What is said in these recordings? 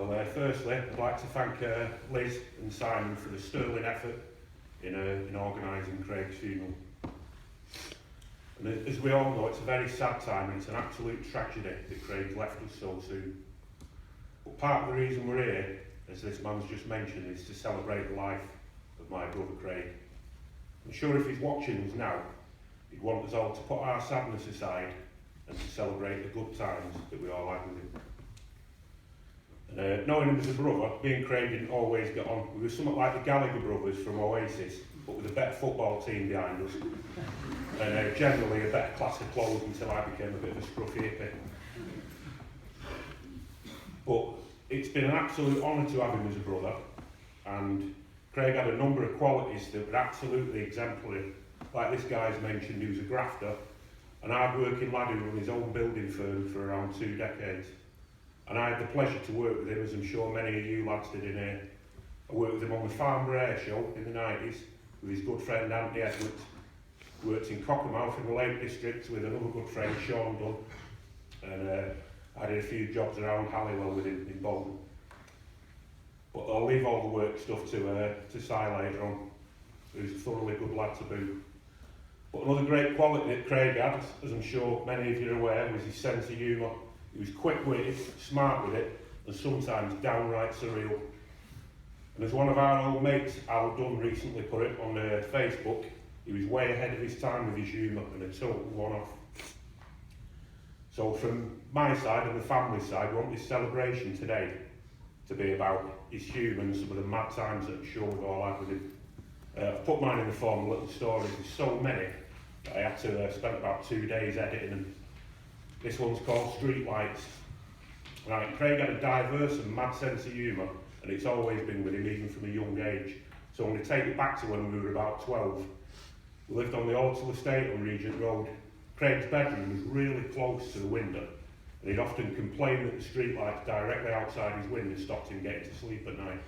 Well, firstly, I'd like to thank Liz and Simon for the sterling effort in organising Craig's funeral. And as we all know, it's a very sad time and it's an absolute tragedy that Craig's left us so soon. But part of the reason we're here, as this man's just mentioned, is to celebrate the life of my brother Craig. I'm sure if he's watching us now, he'd want us all to put our sadness aside and to celebrate the good times that we all had with him. And knowing him as a brother, me and Craig didn't always get on. We were somewhat like the Gallagher brothers from Oasis, but with a better football team behind us. And generally a better class of clothes until I became a bit of a scruffy hippie. But it's been an absolute honour to have him as a brother, and Craig had a number of qualities that were absolutely exemplary. Like this guy's mentioned, he was a grafter, an hard-working lad who ran his own building firm for around 2 decades. And I had the pleasure to work with him, as I'm sure many of you lads did in here. I worked with him on the Farnborough Air Show in the 90s with his good friend Anthony Edwards. Worked in Cockermouth in the Lake District with another good friend, Sean Dunn. And I did a few jobs around Halliwell with him in Bolton. But I'll leave all the work stuff to Si later on, who's a thoroughly good lad to boot. But another great quality that Craig had, as I'm sure many of you are aware, was his sense of humour. He was quick-witted, smart with it, and sometimes downright surreal. And as one of our old mates, Al Dunn, recently put it on Facebook, he was way ahead of his time with his humour and a total one-off. So from my side and the family side, we want this celebration today to be about his humour and some of the mad times that I'm sure we've all had with him. I've put mine in the form of little stories. There's so many that I had to spend about 2 days editing them. This one's called Streetlights. Right, Craig had a diverse and mad sense of humour, and it's always been with him even from a young age. So I'm going to take it back to when we were about 12. We lived on the Aldsall estate on Regent Road. Craig's bedroom was really close to the window, and he'd often complain that the streetlights directly outside his window stopped him getting to sleep at night.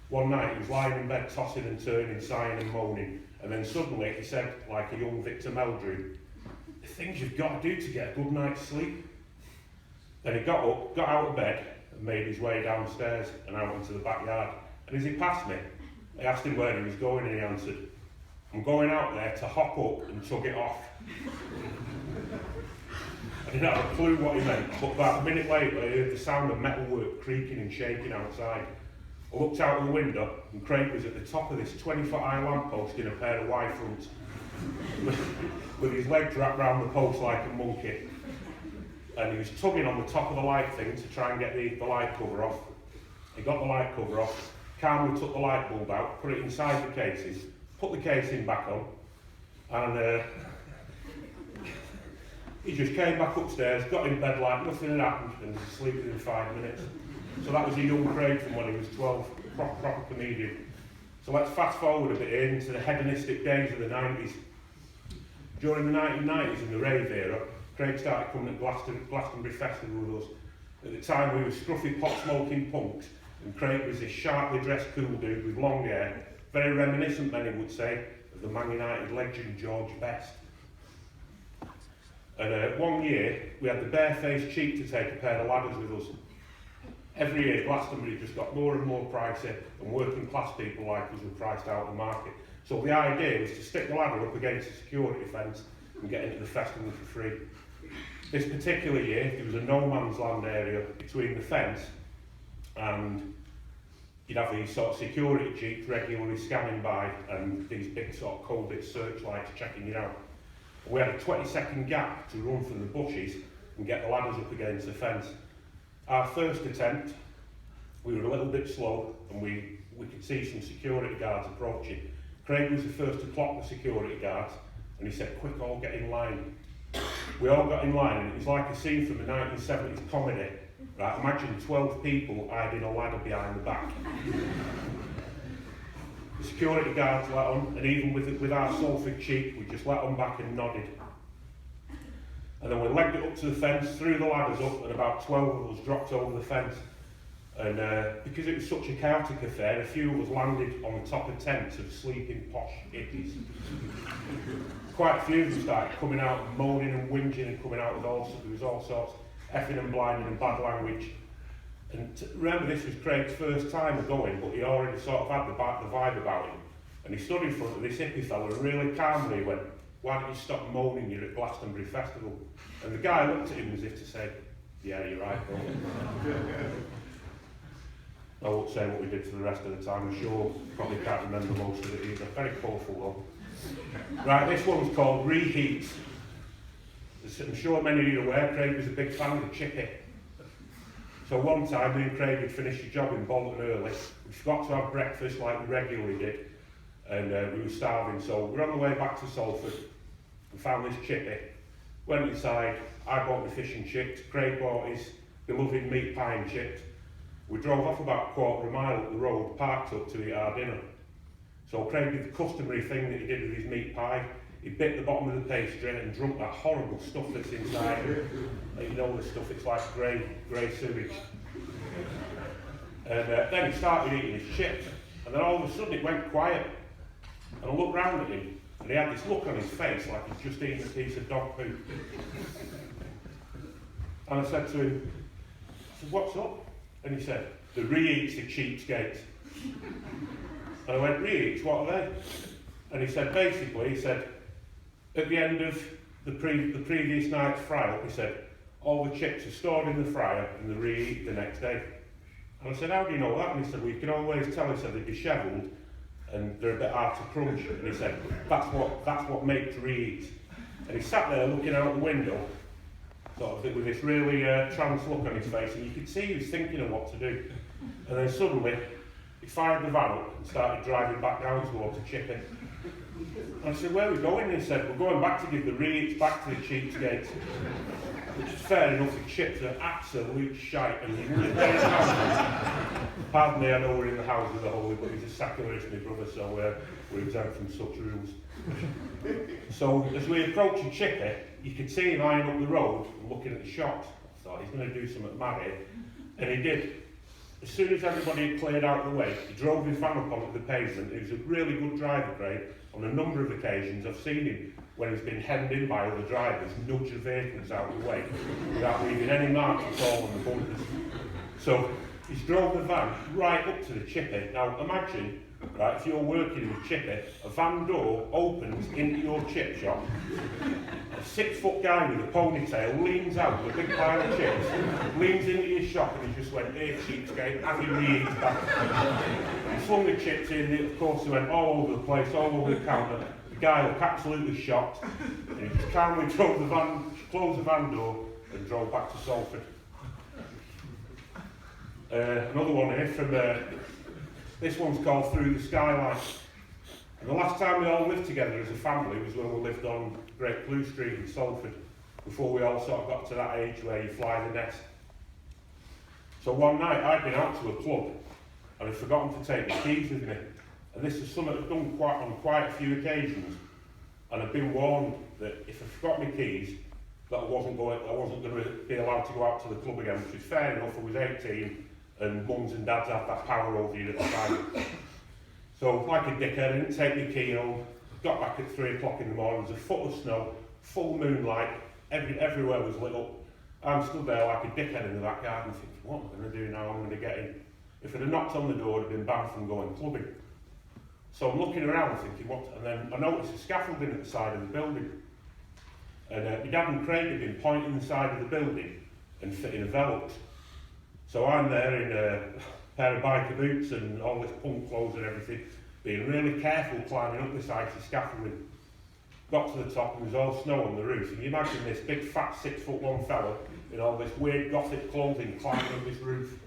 One night he was lying in bed tossing and turning, sighing and moaning, and then suddenly he said, like a young Victor Meldrew, "The things you've got to do to get a good night's sleep." Then he got up, got out of bed and made his way downstairs and out into the backyard. And as he passed me, I asked him where he was going and he answered, "I'm going out there to hop up and tug it off." I didn't have a clue what he meant, but about a minute later I heard the sound of metalwork creaking and shaking outside. I looked out of the window and Craig was at the top of this 20-foot high lamppost in a pair of Y-fronts, with his legs wrapped round the post like a monkey. And he was tugging on the top of the light thing to try and get the light cover off. He got the light cover off, calmly took the light bulb out, put it inside the cases, put the casing back on, and he just came back upstairs, got in bed like nothing had happened, and was asleep within 5 minutes. So that was a young Craig from when he was 12, proper comedian. So let's fast forward a bit into the hedonistic days of the 90s. During the 1990s in the rave era, Craig started coming to Glastonbury Festival with us. At the time we were scruffy pot-smoking punks, and Craig was this sharply dressed cool dude with long hair, very reminiscent, many would say, of the Man United legend George Best. And one year, we had the barefaced cheek to take a pair of ladders with us. Every year, Glastonbury just got more and more pricey, and working class people like us were priced out of the market. So the idea was to stick the ladder up against a security fence and get into the festival for free. This particular year, there was a no man's land area between the fence and you'd have these sort of security jeeps regularly scanning by and these big sort of COVID searchlights checking you out. We had a 20-second gap to run from the bushes and get the ladders up against the fence. Our first attempt, we were a little bit slow and we could see some security guards approaching. Craig was the first to clock the security guards and he said, "Quick, all get in line." We all got in line and it was like a scene from a 1970s comedy. Right, imagine 12 people hiding a ladder behind the back. The security guards let on, and even with our Salford cheek, we just let on back and nodded. And then we legged it up to the fence, threw the ladders up, and about 12 of us dropped over the fence. And because it was such a chaotic affair, a few of us landed on the top of tents of sleeping posh hippies. Quite a few of them started coming out and moaning and whinging and coming out with there was all sorts of effing and blinding and bad language. And remember, this was Craig's first time of going, but he already sort of had the vibe about him. And he stood in front of this hippie fella and really calmly went, "Why don't you stop moaning, you're at Glastonbury Festival?" And the guy looked at him as if to say, "Yeah, you're right, bro." I won't say what we did for the rest of the time, I'm sure probably can't remember most of it either. Very colourful one. Right, this one's called Reheat. I'm sure many of you are aware, Craig was a big fan of the chippy. So one time, me and Craig had finished the job in Bolton early. We forgot to have breakfast like we regularly did, and we were starving. So we were on the way back to Salford and found this chippy. Went inside, I bought my fish and chips, Craig bought his beloved meat pie and chips. We drove off about a quarter of a mile up the road, parked up to eat our dinner. So Craig did the customary thing that he did with his meat pie. He bit the bottom of the pastry and drunk that horrible stuff that's inside it. You know the stuff, it's like grey sewage. And then he started eating his chips, and then all of a sudden it went quiet. And I looked round at him, and he had this look on his face like he'd just eaten a piece of dog poop. And I said to him, "What's up?" And he said, "The re-eats the cheapskates." And I went, "Re-eats, what are they?" And he said, basically, at the end of the previous night's fry-up, he said, all the chips are stored in the fryer and they're re-eat the next day. And I said, "How do you know that?" And he said, "Well, you can always tell." He said, "They're dishevelled and they're a bit hard to crunch." And he said, that's what makes re-eats. And he sat there looking out the window, sort of with this really trance look on his face, and you could see he was thinking of what to do. And then suddenly, he fired the van up and started driving back down towards the chippy. And I said, "Where are we going?" And he said, "We're going back to give the re-eats back to the cheapskates." Which is fair enough, the chips are absolute shite. And pardon me, I know we're in the house of the holy, but he's a secularist, my brother, so we're exempt from such rules. So as we approached the chippy, you could see him eyeing up the road and looking at the shops. I thought, he's going to do something mad here. And he did. As soon as everybody had cleared out of the way, he drove his van up onto the pavement. He was a really good driver, Craig. On a number of occasions, I've seen him, when he's been hemmed in by other drivers, nudge the vehicles out of the way without leaving any marks at all on the bumpers. So he's drove the van right up to the chippy. Now imagine, right, if you're working in the chippy, a van door opens into your chip shop, a 6-foot guy with a ponytail leans out with a big pile of chips, leans into your shop and he just went, "Here, cheapskate, have your re-eats back." He flung the chips in, of course they went all over the place, all over the counter. The guy looked absolutely shocked, and he just calmly drove the van, closed the van door and drove back to Salford. Another one here from, this one's called Through the Skylight. And the last time we all lived together as a family was when we lived on Great Blue Street in Salford, before we all sort of got to that age where you fly the nest. So one night I'd been out to a club and I'd forgotten to take my keys with me. And this is something I've done on quite a few occasions. And I've been warned that if I forgot my keys, that I wasn't going to be allowed to go out to the club again, which is fair enough. I was 18 and mums and dads had that power over you at the time. So like a dickhead, I didn't take my key home, got back at 3 o'clock in the morning, there was a foot of snow, full moonlight, everywhere was lit up. I'm stood there like a dickhead in the back garden thinking, what am I going to do now? I'm going to get in. If I'd have knocked on the door, I'd have been banned from going clubbing. So I'm looking around thinking, what? And then I noticed a scaffolding at the side of the building. And my dad and Craig had been pointing the side of the building and fitting a velox. So I'm there in a pair of biker boots and all this punk clothes and everything, being really careful climbing up this icy scaffolding. Got to the top and there's all snow on the roof. And you imagine this big fat 6'1" fella in all this weird gothic clothing climbing up this roof.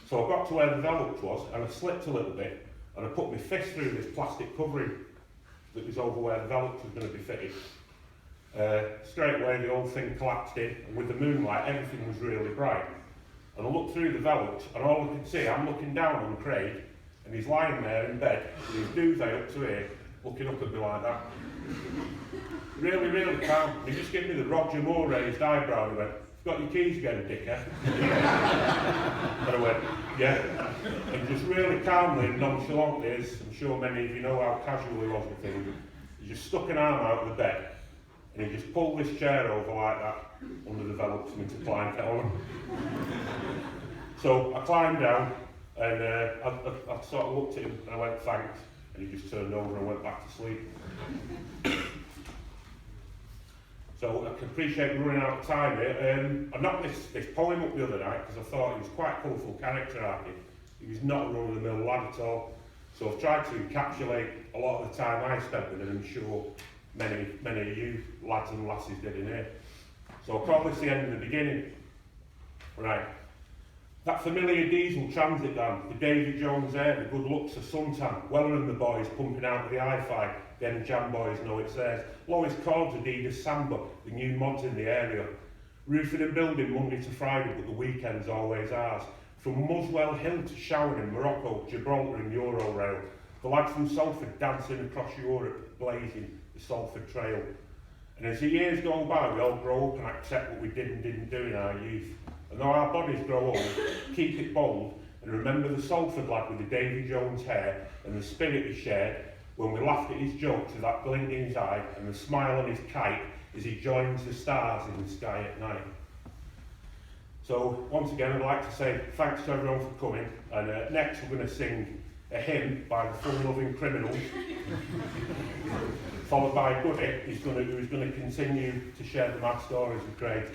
So I got to where the velox was and I slipped a little bit and I put my fist through this plastic covering that was over where the velox was going to be fitted. Straight away the whole thing collapsed in, and with the moonlight everything was really bright. And I looked through the velox and all I could see, I'm looking down on Craig and he's lying there in bed with his duvet up to here, looking up at me like that. Really, really calm. He just gave me the Roger Moore raised eyebrow and he went, "You've got your keys again, dickhead?" And I went, "Yeah." And just really calmly and nonchalantly, as I'm sure many of you know how casual he was with things, he just stuck an arm out of the bed and he just pulled this chair over like that under the velox and into climb on. So I climbed down and I sort of looked at him and I went, thanks. And he just turned over and went back to sleep. So I can appreciate running out of time here. I knocked this poem up the other night because I thought he was quite a colourful character, Archie. He was not a run-of-the-mill lad at all. So I've tried to encapsulate a lot of the time I spent with him, I'm sure many of you lads and lasses did in here. So I'll call this the end of the beginning. Right. That familiar diesel transit van, the Davy Jones air, the good looks of suntan, Weller and the boys pumping out the hi-fi, them jam boys know it's theirs. Lois Cords, Adidas Samba, the new mods in the area. Roofing and building Monday to Friday, but the weekend's always ours. From Muswell Hill to Sharon in Morocco, Gibraltar and Eurorail. The lads from Salford dancing across Europe, blazing the Salford Trail. And as the years go by, we all grow up and accept what we did and didn't do in our youth. And though our bodies grow old, keep it bold and remember the Salford lad with the Davy Jones hair and the spirit he shared when we laughed at his jokes with that glint in his eye and the smile on his kite as he joins the stars in the sky at night. So once again, I'd like to say thanks to everyone for coming. And next we're going to sing a hymn by the Fun-Loving Criminals, followed by Goody, who's going to continue to share the mad stories with Craig.